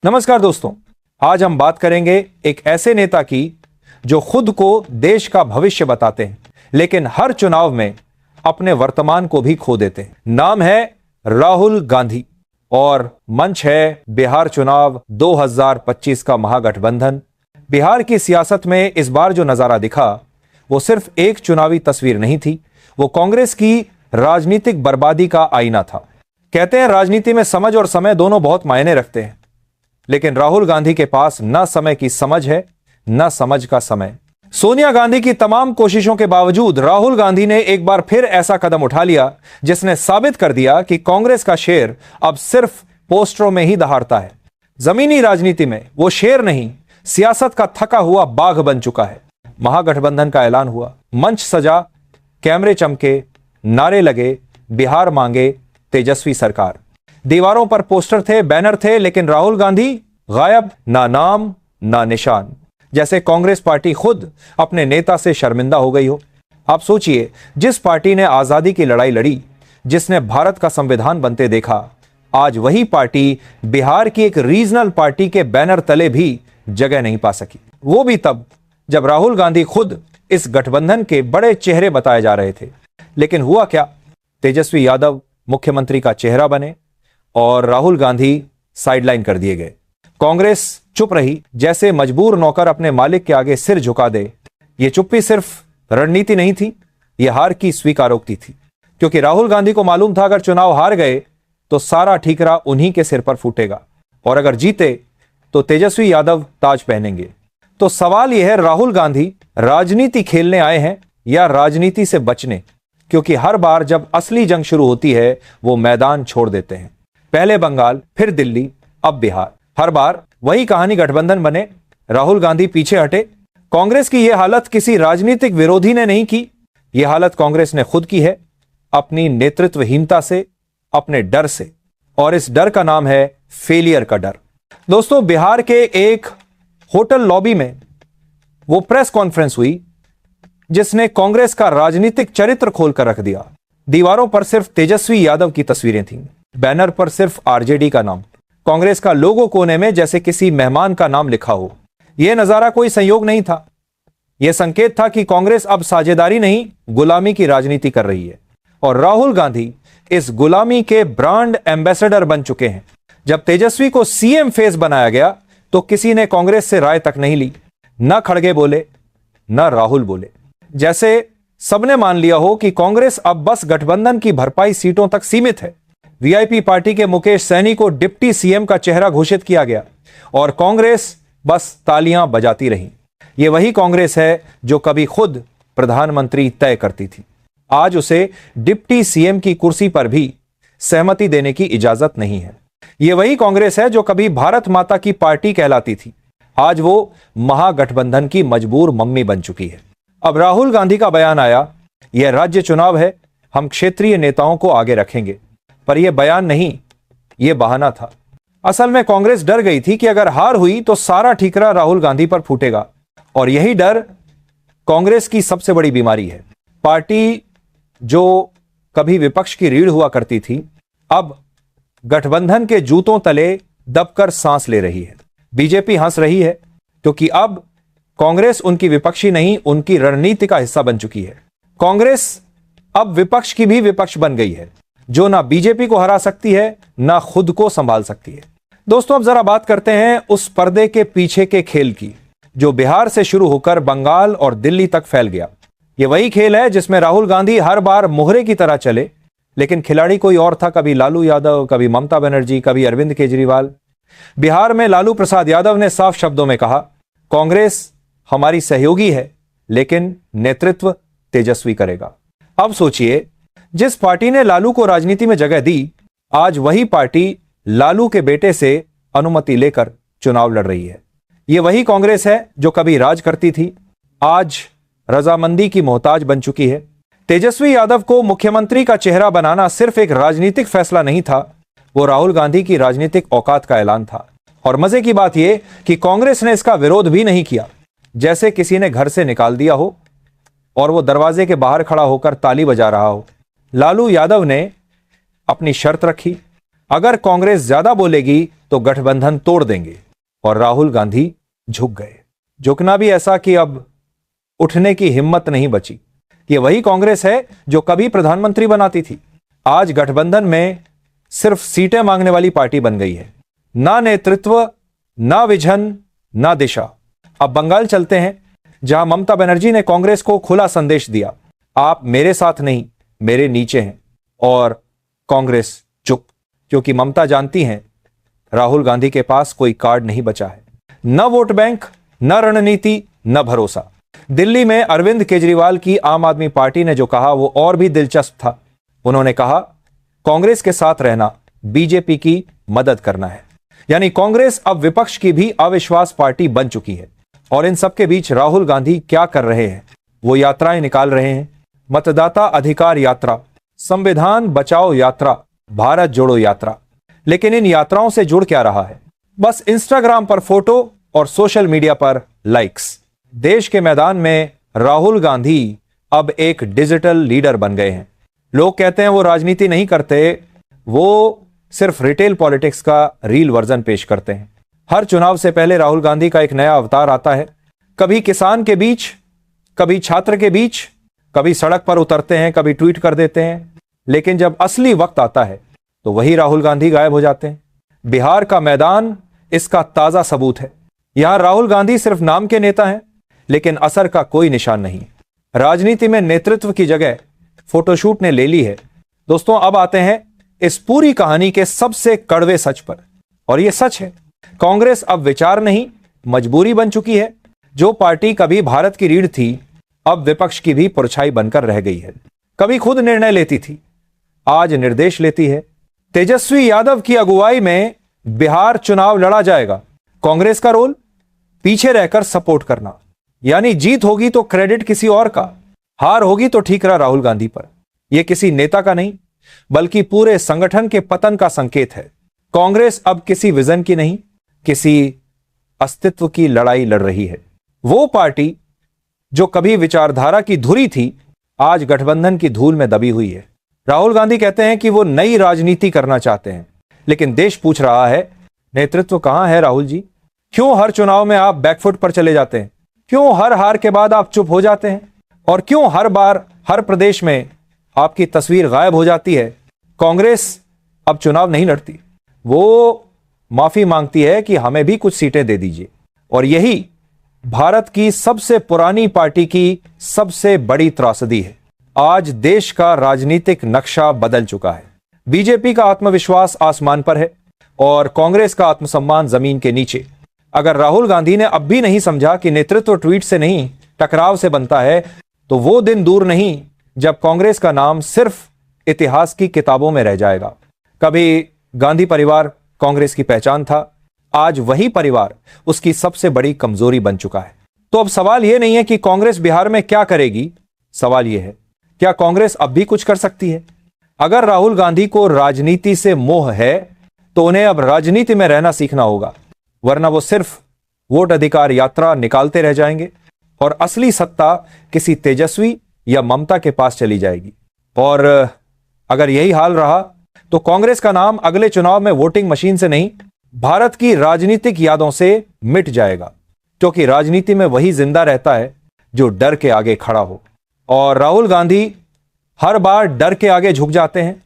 नमस्कार दोस्तों, आज हम बात करेंगे एक ऐसे नेता की जो खुद को देश का भविष्य बताते हैं, लेकिन हर चुनाव में अपने वर्तमान को भी खो देते हैं। नाम है राहुल गांधी और मंच है बिहार चुनाव 2025 का महागठबंधन। बिहार की सियासत में इस बार जो नजारा दिखा वो सिर्फ एक चुनावी तस्वीर नहीं थी, वो कांग्रेस की राजनीतिक बर्बादी का आईना था। कहते हैं राजनीति में समझ और समय दोनों बहुत मायने रखते हैं, लेकिन राहुल गांधी के पास न समय की समझ है न समझ का समय। सोनिया गांधी की तमाम कोशिशों के बावजूद राहुल गांधी ने एक बार फिर ऐसा कदम उठा लिया जिसने साबित कर दिया कि कांग्रेस का शेर अब सिर्फ पोस्टरों में ही दहाड़ता है। जमीनी राजनीति में वो शेर नहीं, सियासत का थका हुआ बाघ बन चुका है। महागठबंधन का ऐलान हुआ, मंच सजा, कैमरे चमके, नारे लगे, बिहार मांगे तेजस्वी सरकार। दीवारों पर पोस्टर थे, बैनर थे, लेकिन राहुल गांधी गायब, ना नाम ना निशान। जैसे कांग्रेस पार्टी खुद अपने नेता से शर्मिंदा हो गई हो। आप सोचिए, जिस पार्टी ने आजादी की लड़ाई लड़ी, जिसने भारत का संविधान बनते देखा, आज वही पार्टी बिहार की एक रीजनल पार्टी के बैनर तले भी जगह नहीं पा सकी। वो भी तब जब राहुल गांधी खुद इस गठबंधन के बड़े चेहरे बताए जा रहे थे। लेकिन हुआ क्या? तेजस्वी यादव मुख्यमंत्री का चेहरा बने और राहुल गांधी साइडलाइन कर दिए गए। कांग्रेस चुप रही, जैसे मजबूर नौकर अपने मालिक के आगे सिर झुका दे। यह चुप्पी सिर्फ रणनीति नहीं थी, यह हार की स्वीकारोक्ति थी, क्योंकि राहुल गांधी को मालूम था अगर चुनाव हार गए तो सारा ठीकरा उन्हीं के सिर पर फूटेगा, और अगर जीते तो तेजस्वी यादव ताज पहनेंगे। तो सवाल यह है, राहुल गांधी राजनीति खेलने आए हैं या राजनीति से बचने? क्योंकि हर बार जब असली जंग शुरू होती है वो मैदान छोड़ देते हैं। पहले बंगाल, फिर दिल्ली, अब बिहार। हर बार वही कहानी, गठबंधन बने, राहुल गांधी पीछे हटे। कांग्रेस की यह हालत किसी राजनीतिक विरोधी ने नहीं की, यह हालत कांग्रेस ने खुद की है, अपनी नेतृत्वहीनता से, अपने डर से। और इस डर का नाम है फेलियर का डर। दोस्तों, बिहार के एक होटल लॉबी में वो प्रेस कॉन्फ्रेंस हुई जिसने कांग्रेस का राजनीतिक चरित्र खोलकर रख दिया। दीवारों पर सिर्फ तेजस्वी यादव की तस्वीरें थीं, बैनर पर सिर्फ आरजेडी का नाम, कांग्रेस का लोगो कोने में जैसे किसी मेहमान का नाम लिखा हो। यह नजारा कोई संयोग नहीं था, यह संकेत था कि कांग्रेस अब साझेदारी नहीं, गुलामी की राजनीति कर रही है। और राहुल गांधी इस गुलामी के ब्रांड एम्बेसडर बन चुके हैं। जब तेजस्वी को सीएम फेस बनाया गया तो किसी ने कांग्रेस से राय तक नहीं ली। न खड़गे बोले, न राहुल बोले, जैसे सबने मान लिया हो कि कांग्रेस अब बस गठबंधन की भरपाई सीटों तक सीमित है। वीआईपी पार्टी के मुकेश सैनी को डिप्टी सीएम का चेहरा घोषित किया गया और कांग्रेस बस तालियां बजाती रही। यह वही कांग्रेस है जो कभी खुद प्रधानमंत्री तय करती थी। आज उसे डिप्टी सीएम की कुर्सी पर भी सहमति देने की इजाजत नहीं है। यह वही कांग्रेस है जो कभी भारत माता की पार्टी कहलाती थी, आज वो महागठबंधन की मजबूर मम्मी बन चुकी है। अब राहुल गांधी का बयान आया, यह राज्य चुनाव है, हम क्षेत्रीय नेताओं को आगे रखेंगे। पर यह बयान नहीं, यह बहाना था। असल में कांग्रेस डर गई थी कि अगर हार हुई तो सारा ठीकरा राहुल गांधी पर फूटेगा, और यही डर कांग्रेस की सबसे बड़ी बीमारी है। पार्टी जो कभी विपक्ष की रीढ़ हुआ करती थी, अब गठबंधन के जूतों तले दबकर सांस ले रही है। बीजेपी हंस रही है क्योंकि अब कांग्रेस उनकी विपक्षी नहीं, उनकी रणनीति का हिस्सा बन चुकी है। कांग्रेस अब विपक्ष की भी विपक्ष बन गई है, जो ना बीजेपी को हरा सकती है ना खुद को संभाल सकती है। दोस्तों, अब जरा बात करते हैं उस पर्दे के पीछे के खेल की, जो बिहार से शुरू होकर बंगाल और दिल्ली तक फैल गया। यह वही खेल है जिसमें राहुल गांधी हर बार मोहरे की तरह चले, लेकिन खिलाड़ी कोई और था। कभी लालू यादव, कभी ममता बनर्जी, कभी अरविंद केजरीवाल। बिहार में लालू प्रसाद यादव ने साफ शब्दों में कहा, कांग्रेस हमारी सहयोगी है, लेकिन नेतृत्व तेजस्वी करेगा। अब सोचिए, जिस पार्टी ने लालू को राजनीति में जगह दी, आज वही पार्टी लालू के बेटे से अनुमति लेकर चुनाव लड़ रही है। यह वही कांग्रेस है जो कभी राज करती थी, आज रजामंदी की मोहताज बन चुकी है। तेजस्वी यादव को मुख्यमंत्री का चेहरा बनाना सिर्फ एक राजनीतिक फैसला नहीं था, वो राहुल गांधी की राजनीतिक औकात का ऐलान था। और मजे की बात यह कि कांग्रेस ने इसका विरोध भी नहीं किया, जैसे किसी ने घर से निकाल दिया हो और वो दरवाजे के बाहर खड़ा होकर ताली बजा रहा हो। लालू यादव ने अपनी शर्त रखी, अगर कांग्रेस ज्यादा बोलेगी तो गठबंधन तोड़ देंगे। और राहुल गांधी झुक गए। झुकना भी ऐसा कि अब उठने की हिम्मत नहीं बची। ये वही कांग्रेस है जो कभी प्रधानमंत्री बनाती थी, आज गठबंधन में सिर्फ सीटें मांगने वाली पार्टी बन गई है। ना नेतृत्व, ना विजन, ना दिशा। अब बंगाल चलते हैं, जहां ममता बनर्जी ने कांग्रेस को खुला संदेश दिया, आप मेरे साथ नहीं, मेरे नीचे हैं। और कांग्रेस चुप, क्योंकि ममता जानती हैं राहुल गांधी के पास कोई कार्ड नहीं बचा है। न वोट बैंक, न रणनीति, न भरोसा। दिल्ली में अरविंद केजरीवाल की आम आदमी पार्टी ने जो कहा वो और भी दिलचस्प था। उन्होंने कहा, कांग्रेस के साथ रहना बीजेपी की मदद करना है। यानी कांग्रेस अब विपक्ष की भी अविश्वास पार्टी बन चुकी है। और इन सबके बीच राहुल गांधी क्या कर रहे हैं? वो यात्राएं निकाल रहे हैं। मतदाता अधिकार यात्रा, संविधान बचाओ यात्रा, भारत जोड़ो यात्रा। लेकिन इन यात्राओं से जुड़ क्या रहा है? बस इंस्टाग्राम पर फोटो और सोशल मीडिया पर लाइक्स। देश के मैदान में राहुल गांधी अब एक डिजिटल लीडर बन गए हैं। लोग कहते हैं वो राजनीति नहीं करते, वो सिर्फ रिटेल पॉलिटिक्स का रील वर्जन पेश करते हैं। हर चुनाव से पहले राहुल गांधी का एक नया अवतार आता है। कभी किसान के बीच, कभी छात्र के बीच, कभी सड़क पर उतरते हैं, कभी ट्वीट कर देते हैं। लेकिन जब असली वक्त आता है तो वही राहुल गांधी गायब हो जाते हैं। बिहार का मैदान इसका ताजा सबूत है। यहां राहुल गांधी सिर्फ नाम के नेता हैं, लेकिन असर का कोई निशान नहीं। राजनीति में नेतृत्व की जगह फोटोशूट ने ले ली है। दोस्तों, अब आते हैं इस पूरी कहानी के सबसे कड़वे सच पर। और यह सच है, कांग्रेस अब विचार नहीं, मजबूरी बन चुकी है। जो पार्टी कभी भारत की रीढ़ थी, अब विपक्ष की भी परछाई बनकर रह गई है। कभी खुद निर्णय लेती थी, आज निर्देश लेती है। तेजस्वी यादव की अगुवाई में बिहार चुनाव लड़ा जाएगा। कांग्रेस का रोल पीछे रहकर सपोर्ट करना। यानी जीत होगी तो क्रेडिट किसी और का, हार होगी तो ठीकरा राहुल गांधी पर। यह किसी नेता का नहीं, बल्कि पूरे संगठन के पतन का संकेत है। कांग्रेस अब किसी विजन की नहीं, किसी अस्तित्व की लड़ाई लड़ रही है। वो पार्टी जो कभी विचारधारा की धुरी थी, आज गठबंधन की धूल में दबी हुई है। राहुल गांधी कहते हैं कि वो नई राजनीति करना चाहते हैं, लेकिन देश पूछ रहा है, नेतृत्व कहां है राहुल जी? क्यों हर चुनाव में आप बैकफुट पर चले जाते हैं? क्यों हर हार के बाद आप चुप हो जाते हैं? और क्यों हर बार हर प्रदेश में आपकी तस्वीर गायब हो जाती है? कांग्रेस अब चुनाव नहीं लड़ती, वो माफी मांगती है कि हमें भी कुछ सीटें दे दीजिए। और यही भारत की सबसे पुरानी पार्टी की सबसे बड़ी त्रासदी है। आज देश का राजनीतिक नक्शा बदल चुका है। बीजेपी का आत्मविश्वास आसमान पर है और कांग्रेस का आत्मसम्मान जमीन के नीचे। अगर राहुल गांधी ने अब भी नहीं समझा कि नेतृत्व ट्वीट से नहीं, टकराव से बनता है, तो वो दिन दूर नहीं जब कांग्रेस का नाम सिर्फ इतिहास की किताबों में रह जाएगा। कभी गांधी परिवार कांग्रेस की पहचान था, आज वही परिवार उसकी सबसे बड़ी कमजोरी बन चुका है। तो अब सवाल यह नहीं है कि कांग्रेस बिहार में क्या करेगी, सवाल यह है, क्या कांग्रेस अब भी कुछ कर सकती है? अगर राहुल गांधी को राजनीति से मोह है, तो उन्हें अब राजनीति में रहना सीखना होगा, वरना वो सिर्फ वोट अधिकार यात्रा निकालते रह जाएंगे और असली सत्ता किसी तेजस्वी या ममता के पास चली जाएगी। और अगर यही हाल रहा तो कांग्रेस का नाम अगले चुनाव में वोटिंग मशीन से नहीं, भारत की राजनीतिक यादों से मिट जाएगा, क्योंकि राजनीति में वही जिंदा रहता है जो डर के आगे खड़ा हो। और राहुल गांधी हर बार डर के आगे झुक जाते हैं।